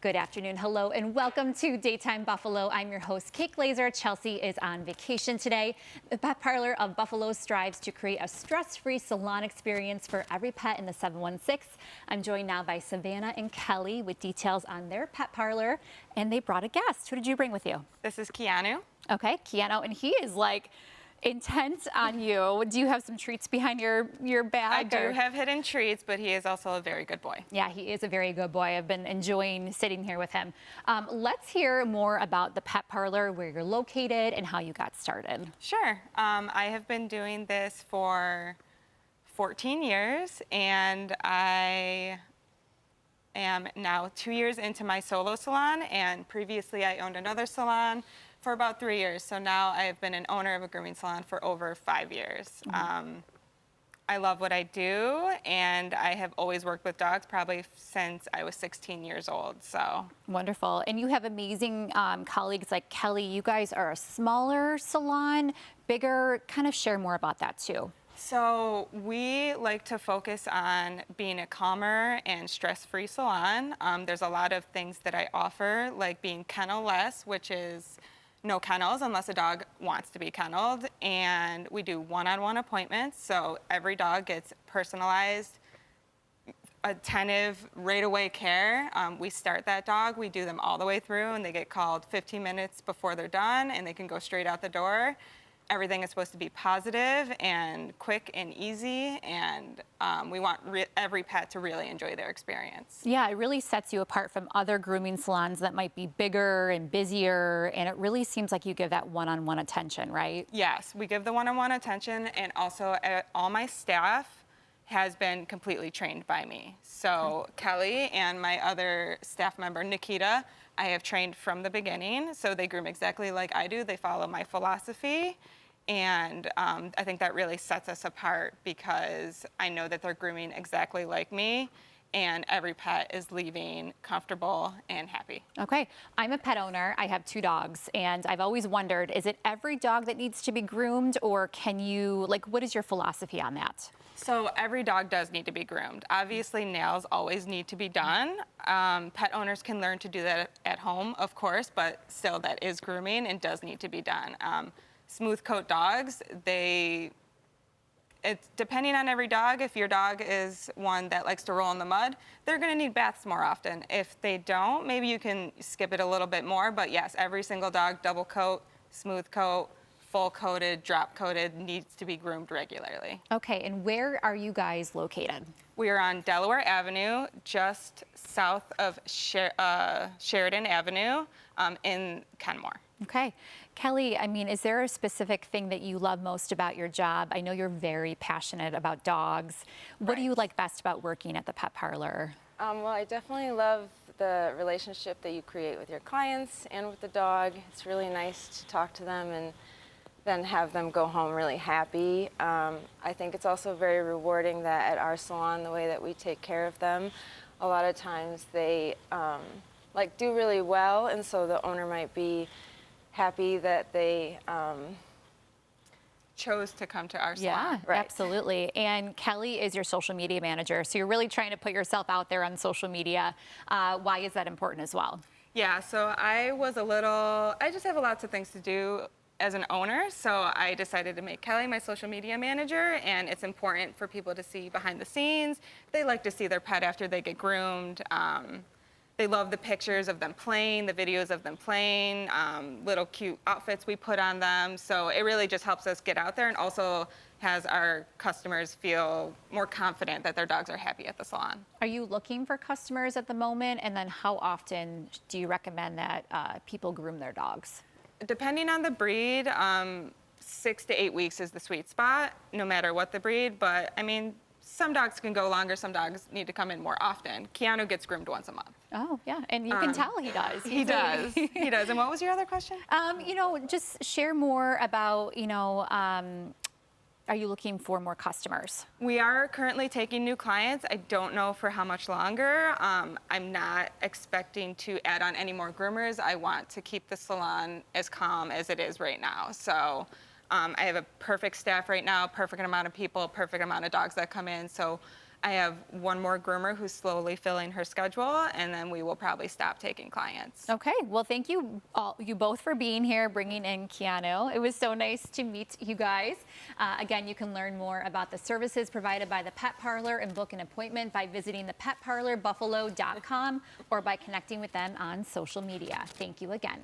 Good afternoon, hello, and welcome to Daytime Buffalo. I'm your host, Kate Glazer. Chelsea is on vacation today. The Pet Parlor of Buffalo strives to create a stress-free salon experience for every pet in the 716. I'm joined now by Savannah and Kelly with details on their pet parlor, and they brought a guest. Who did you bring with you? This is Keanu. Okay, Keanu, and he is like intent on you. Do you have some treats behind your bag? I do have hidden treats, but he is also a very good boy. Yeah, he is a very good boy. I've been enjoying sitting here with him. Let's hear more about the pet parlor, where you're located, and how you got started. Sure. I have been doing this for 14 years, and I am now 2 years into my solo salon, and previously I owned another salon for about 3 years. So now I have been an owner of a grooming salon for over 5 years. I love what I do, and I have always worked with dogs probably since I was 16 years old. So wonderful. And you have amazing colleagues like Kelly. You guys are a smaller salon, bigger. Kind of share more about that too. So we like to focus on being a calmer and stress-free salon. There's a lot of things that I offer, like being kennel-less, which is no kennels unless a dog wants to be kenneled, and we do one-on-one appointments, so every dog gets personalized, attentive, right-away care. We start that dog, we do them all the way through, and they get called 15 minutes before they're done, and they can go straight out the door. Everything is supposed to be positive and quick and easy, and we want every pet to really enjoy their experience. Yeah, it really sets you apart from other grooming salons that might be bigger and busier, and it really seems like you give that one-on-one attention, right? Yes, we give the one-on-one attention, and also all my staff has been completely trained by me. So Kelly and my other staff member, Nikita, I have trained from the beginning, so they groom exactly like I do. They follow my philosophy. And I think that really sets us apart because I know that they're grooming exactly like me, and every pet is leaving comfortable and happy. Okay, I'm a pet owner. I have 2 dogs, and I've always wondered, is it every dog that needs to be groomed, or can you, like, what is your philosophy on that? So every dog does need to be groomed. Obviously, nails always need to be done. Pet owners can learn to do that at home, of course, but still that is grooming and does need to be done. Smooth coat dogs, it's depending on every dog. If your dog is one that likes to roll in the mud, they're gonna need baths more often. If they don't, maybe you can skip it a little bit more, but yes, every single dog, double coat, smooth coat, full coated, drop coated, needs to be groomed regularly. Okay, and where are you guys located? We are on Delaware Avenue, just south of Sheridan Avenue in Kenmore. Okay. Kelly, I mean, is there a specific thing that you love most about your job? I know you're very passionate about dogs. What do you like best about working at the pet parlor? Well, I definitely love the relationship that you create with your clients and with the dog. It's really nice to talk to them and then have them go home really happy. I think it's also very rewarding that at our salon, the way that we take care of them, a lot of times they do really well, and so the owner might be happy that they chose to come to our salon. Yeah, right. Absolutely. And Kelly is your social media manager, so you're really trying to put yourself out there on social media. Why is that important as well? Yeah, so I just have lots of things to do as an owner, so I decided to make Kelly my social media manager, and it's important for people to see behind the scenes. They like to see their pet after they get groomed. They love the pictures of them playing, the videos of them playing, little cute outfits we put on them. So it really just helps us get out there, and also has our customers feel more confident that their dogs are happy at the salon. Are you looking for customers at the moment? And then how often do you recommend that people groom their dogs? Depending on the breed, 6 to 8 weeks is the sweet spot, no matter what the breed. But I mean, some dogs can go longer, some dogs need to come in more often. Keanu gets groomed once a month. Oh, yeah, and you can tell he does. He does. He does. And what was your other question? You know, just share more about, are you looking for more customers? We are currently taking new clients. I don't know for how much longer. I'm not expecting to add on any more groomers. I want to keep the salon as calm as it is right now. So I have a perfect staff right now, perfect amount of people, perfect amount of dogs that come in. So I have one more groomer who's slowly filling her schedule, and then we will probably stop taking clients. Okay, well, thank you you both for being here, bringing in Keanu. It was so nice to meet you guys. Again, you can learn more about the services provided by the Pet Parlor and book an appointment by visiting thepetparlorbuffalo.com or by connecting with them on social media. Thank you again.